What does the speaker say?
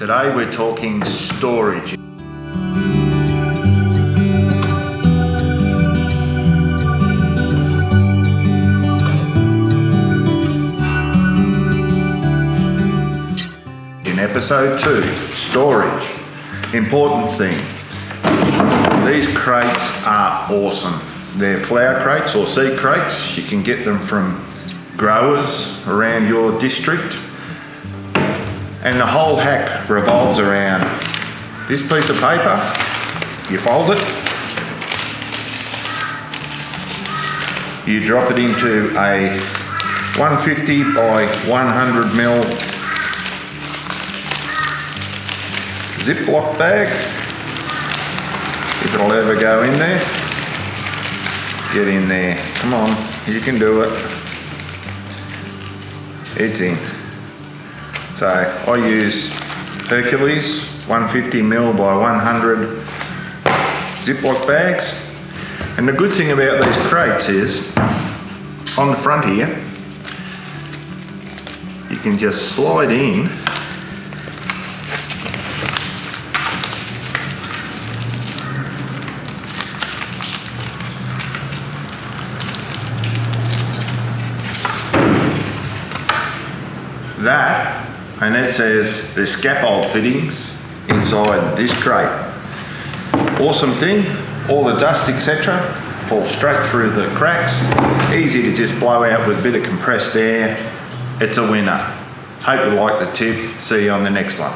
Today we're talking storage. In episode 2, storage. Important thing. These crates are awesome. They're flower crates or seed crates. You can get them from growers around your district. And the whole hack revolves around this piece of paper. You fold it. You drop it into a 150 by 100 mil Ziploc bag. If it'll ever go in there, get in there. Come on, you can do it. It's in. So I use Hercules 150 mil by 100 Ziploc bags. And the good thing about these crates is, on the front here, you can just slide in that, and it says there's scaffold fittings inside this crate. Awesome thing, all the dust etc. falls straight through the cracks, easy to just blow out with a bit of compressed air. It's a winner. Hope you like the tip. See you on the next one.